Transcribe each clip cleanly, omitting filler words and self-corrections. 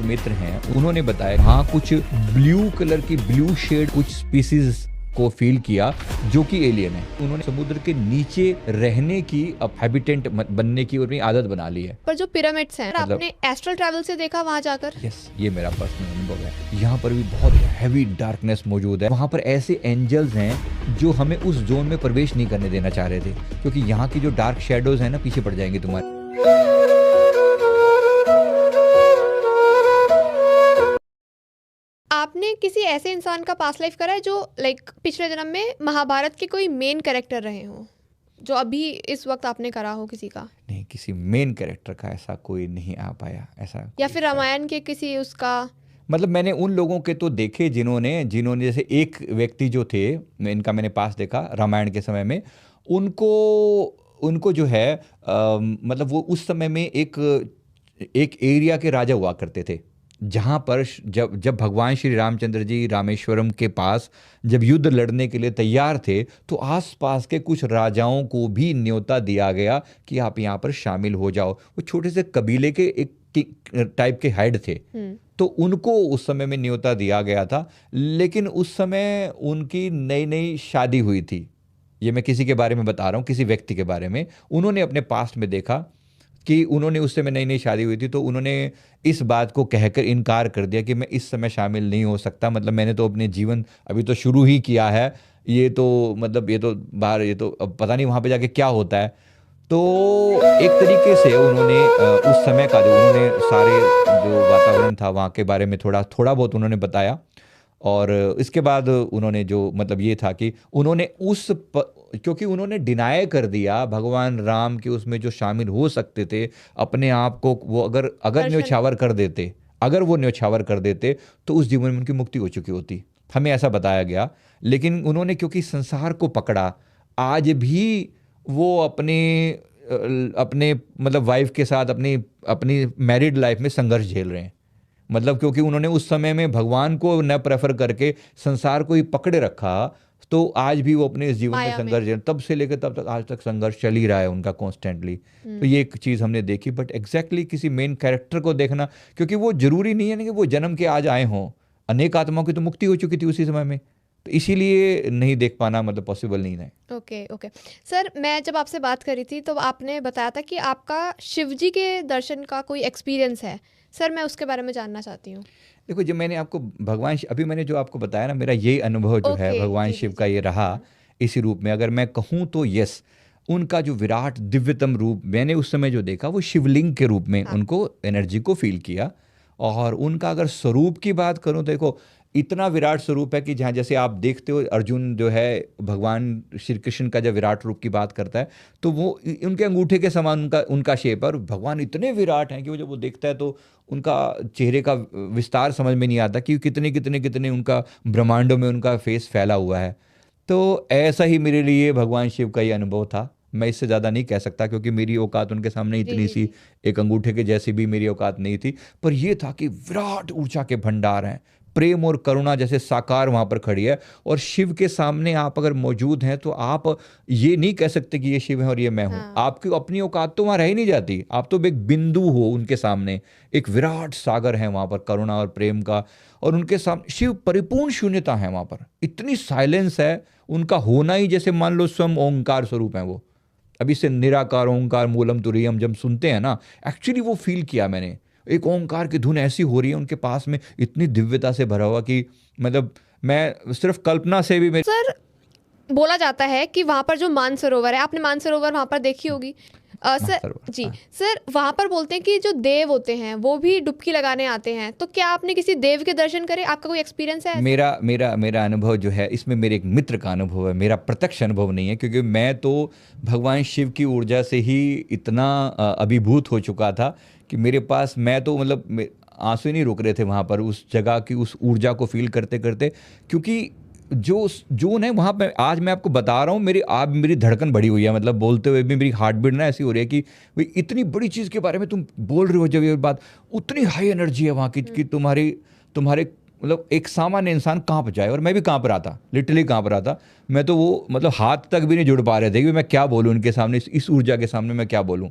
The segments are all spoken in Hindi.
एक मित्र हैं, उन्होंने बताया हाँ कुछ ब्लू कलर की ब्लू शेड कुछ स्पीसीज को फील किया जो कि एलियन है। उन्होंने समुद्र के नीचे रहने की अब हैबिटेंट बनने की अपनी आदत बना ली है। पर जो पिरामिड्स हैं मतलब आपने एस्ट्रल ट्रैवल से देखा वहां जाकर? यस, ये मेरा पर्सनल अनुभव है। यहाँ पर भी बहुत हैवी डार्कनेस मौजूद है। वहाँ पर ऐसे एंजल्स हैं जो हमें उस जोन में प्रवेश नहीं करने देना चाह रहे थे, क्योंकि यहाँ की जो डार्क शेडोज है ना पीछे पड़ जाएंगे तुम्हारे। आपने किसी ऐसे इंसान का पास्ट लाइफ करा है जो लाइक पिछले जन्म में महाभारत के कोई मेन कैरेक्टर रहे हो, जो अभी इस वक्त आपने करा हो किसी का? नहीं, किसी मेन कैरेक्टर का ऐसा कोई नहीं आ पाया ऐसा। या फिर रामायण के किसी उसका? मतलब मैंने उन लोगों के तो देखे जिन्होंने जैसे एक व्यक्ति जो थे, इनका मैंने पास देखा रामायण के समय में। उनको जो है मतलब वो उस समय में एक एरिया के राजा हुआ करते थे, जहाँ पर जब भगवान श्री रामचंद्र जी रामेश्वरम के पास जब युद्ध लड़ने के लिए तैयार थे, तो आसपास के कुछ राजाओं को भी न्योता दिया गया कि आप यहाँ पर शामिल हो जाओ। वो छोटे से कबीले के एक टाइप के हेड थे, तो उनको उस समय में न्योता दिया गया था। लेकिन उस समय उनकी नई नई शादी हुई थी। ये मैं किसी के बारे में बता रहा हूँ, किसी व्यक्ति के बारे में। उन्होंने अपने पास्ट में देखा कि उन्होंने उस समय नई नई शादी हुई थी, तो उन्होंने इस बात को कहकर इनकार कर दिया कि मैं इस समय शामिल नहीं हो सकता। मतलब मैंने तो अपने जीवन अभी तो शुरू ही किया है, ये तो मतलब ये तो बाहर, ये तो अब पता नहीं वहाँ पे जाके क्या होता है। तो एक तरीके से उन्होंने उस समय का जो उन्होंने सारे जो वातावरण था वहाँ के बारे में थोड़ा बहुत उन्होंने बताया। और इसके बाद उन्होंने जो मतलब ये था कि उन्होंने क्योंकि उन्होंने डिनाई कर दिया भगवान राम के उसमें जो शामिल हो सकते थे अपने आप को, वो अगर न्योछावर कर देते, तो उस जीवन में उनकी मुक्ति हो चुकी होती, हमें ऐसा बताया गया। लेकिन उन्होंने क्योंकि संसार को पकड़ा, आज भी वो अपने मतलब वाइफ के साथ अपनी मैरिड लाइफ में संघर्ष झेल रहे हैं। मतलब क्योंकि उन्होंने उस समय में भगवान को न प्रेफर करके संसार को ही पकड़े रखा, तो आज भी वो अपने इस जीवन में संघर्ष झेल, तब से लेकर तब तक आज तक संघर्ष चल ही रहा है उनका कॉन्स्टेंटली। तो ये एक चीज़ हमने देखी। बट एग्जैक्टली किसी मेन कैरेक्टर को देखना, क्योंकि वो जरूरी नहीं है ना कि वो जन्म के आज आए हों, अनेक आत्माओं की तो मुक्ति हो चुकी थी उसी समय में, तो इसीलिए नहीं देख पाना मतलब पॉसिबल नहीं है। ओके सर, मैं जब आपसे बात करी थी तो आपने बताया था कि आपका शिवजी के दर्शन का कोई एक्सपीरियंस है। सर मैं उसके बारे में जानना चाहती हूँ। देखो, जब मैंने आपको अभी मैंने जो आपको बताया ना, मेरा ये अनुभव जो है भगवान शिव का ये रहा इसी रूप में। अगर मैं कहूँ तो यस, उनका जो विराट दिव्यतम रूप मैंने उस समय जो देखा, वो शिवलिंग के रूप में उनको एनर्जी को फील किया। और उनका अगर स्वरूप की बात करूँ तो देखो, इतना विराट स्वरूप है कि जहाँ जैसे आप देखते हो अर्जुन जो है भगवान श्री कृष्ण का जब विराट रूप की बात करता है, तो वो उनके अंगूठे के समान उनका शेप है। और भगवान इतने विराट हैं कि वो जब वो देखता है तो उनका चेहरे का विस्तार समझ में नहीं आता कि कितने उनका ब्रह्मांडों में उनका फेस फैला हुआ है। तो ऐसा ही मेरे लिए भगवान शिव का ये अनुभव था। मैं इससे ज़्यादा नहीं कह सकता, क्योंकि मेरी औकात उनके सामने इतनी सी एक अंगूठे के जैसी भी मेरी औकात नहीं थी। पर यह था कि विराट ऊर्जा के भंडार हैं, प्रेम और करुणा जैसे साकार वहाँ पर खड़ी है। और शिव के सामने आप अगर मौजूद हैं तो आप ये नहीं कह सकते कि ये शिव है और ये मैं हूँ। आपकी अपनी औकात तो वहाँ रह ही नहीं जाती, आप तो एक बिंदु हो उनके सामने। एक विराट सागर है वहाँ पर करुणा और प्रेम का, और उनके सामने शिव परिपूर्ण शून्यता है वहाँ पर। इतनी साइलेंस है, उनका होना ही जैसे मान लो स्वयं ओंकार स्वरूप है वो। अभी से निराकार ओंकार मूलम तुरीयम जब सुनते हैं ना, एक्चुअली वो फील किया मैंने। एक ओंकार की धुन ऐसी हो रही है उनके पास में, इतनी दिव्यता से भरा हुआ कि मतलब मैं सिर्फ कल्पना से भी सर बोला जाता है कि वहाँ पर जो मानसरोवर है, आपने मानसरोवर वहाँ पर देखी होगी सर जी। सर वहाँ पर बोलते हैं कि जो देव होते हैं वो भी डुबकी लगाने आते हैं, तो क्या आपने किसी देव के दर्शन करे? आपका कोई एक्सपीरियंस है? मेरा अनुभव जो है इसमें मेरे एक मित्र का अनुभव है, मेरा प्रत्यक्ष अनुभव नहीं है, क्योंकि मैं तो भगवान शिव की ऊर्जा से ही इतना अभिभूत हो चुका था कि मेरे पास, मैं तो मतलब आंसू ही नहीं रुक रहे थे वहाँ पर उस जगह की उस ऊर्जा को फील करते करते। क्योंकि जो जोन है वहाँ पे आज मैं आपको बता रहा हूँ, मेरी धड़कन बढ़ी हुई है। मतलब बोलते हुए भी मेरी हार्ट बीट ना ऐसी हो रही है कि भाई इतनी बड़ी चीज़ के बारे में तुम बोल रहे हो, जब ये बात, उतनी हाई एनर्जी है वहाँ की कि तुम्हारे मतलब एक सामान्य इंसान कांप जाए। और मैं भी कांप रहा था, लिटरली कांप रहा था। मैं तो वो मतलब हाथ तक भी नहीं जुड़ पा रहे थे कि मैं क्या बोलूँ उनके सामने, इस ऊर्जा के सामने मैं क्या बोलूँ।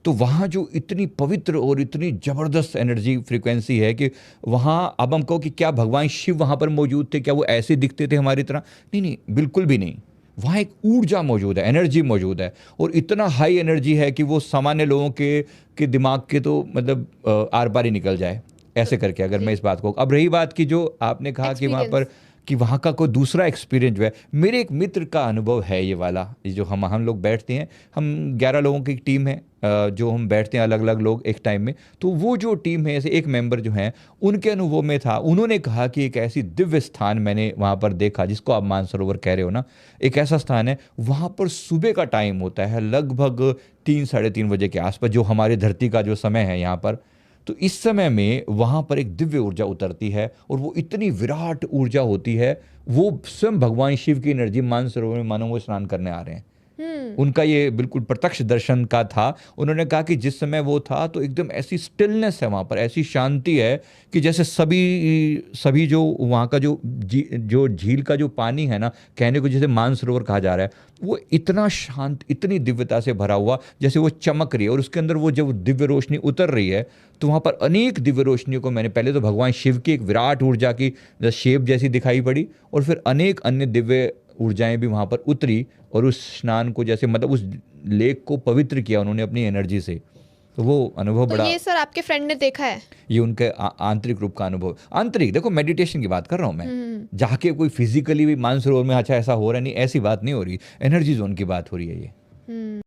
तो वहाँ जो इतनी पवित्र और इतनी ज़बरदस्त एनर्जी फ्रीक्वेंसी है कि वहाँ, अब हम कहो कि क्या भगवान शिव वहाँ पर मौजूद थे, क्या वो ऐसे दिखते थे हमारी तरह? नहीं नहीं, बिल्कुल भी नहीं। वहाँ एक ऊर्जा मौजूद है, एनर्जी मौजूद है, और इतना हाई एनर्जी है कि वो सामान्य लोगों के दिमाग के तो मतलब आर पार ही निकल जाए, ऐसे करके। अगर मैं इस बात को, अब रही बात की जो आपने कहा कि वहाँ पर कि वहाँ का कोई दूसरा एक्सपीरियंस जो है, मेरे एक मित्र का अनुभव है ये वाला। ये जो हम लोग बैठते हैं, हम 11 लोगों की टीम है, जो हम बैठते हैं अलग अलग लोग एक टाइम में। तो वो जो टीम है, ऐसे एक मेंबर जो हैं, उनके अनुभव में था, उन्होंने कहा कि एक ऐसी दिव्य स्थान मैंने वहाँ पर देखा, जिसको आप मानसरोवर कह रहे हो ना, एक ऐसा स्थान है वहाँ पर सुबह का टाइम होता है लगभग 3-3:30 बजे के आसपास, जो हमारी धरती का जो समय है यहाँ पर। तो इस समय में वहाँ पर एक दिव्य ऊर्जा उतरती है, और वो इतनी विराट ऊर्जा होती है, वो स्वयं भगवान शिव की एनर्जी मानसरोवर में मानो वो स्नान करने आ रहे हैं। उनका ये बिल्कुल प्रत्यक्ष दर्शन का था। उन्होंने कहा कि जिस समय वो था तो एकदम ऐसी स्टिलनेस है वहाँ पर, ऐसी शांति है कि जैसे सभी जो वहाँ का जो झील का जो पानी है ना, कहने को जैसे मानसरोवर कहा जा रहा है, वो इतना शांत, इतनी दिव्यता से भरा हुआ, जैसे वो चमक रही है, और उसके अंदर वो जब दिव्य रोशनी उतर रही है, तो वहाँ पर अनेक दिव्य रोशनियों को मैंने पहले तो भगवान शिव की एक विराट ऊर्जा की शेप जैसी दिखाई पड़ी, और फिर अनेक अन्य दिव्य ऊर्जाएं भी वहाँ पर उतरी, और उस स्नान को जैसे मतलब उस लेक को पवित्र किया उन्होंने अपनी एनर्जी से। तो वो अनुभव तो बड़ा, ये सर आपके फ्रेंड ने देखा है? ये उनके आंतरिक रूप का अनुभव। आंतरिक देखो, मेडिटेशन की बात कर रहा हूँ मैं, जाके कोई फिजिकली भी मानसरोवर में अच्छा ऐसा हो रहा नहीं, ऐसी बात नहीं हो रही, एनर्जी जोन की बात हो रही है ये।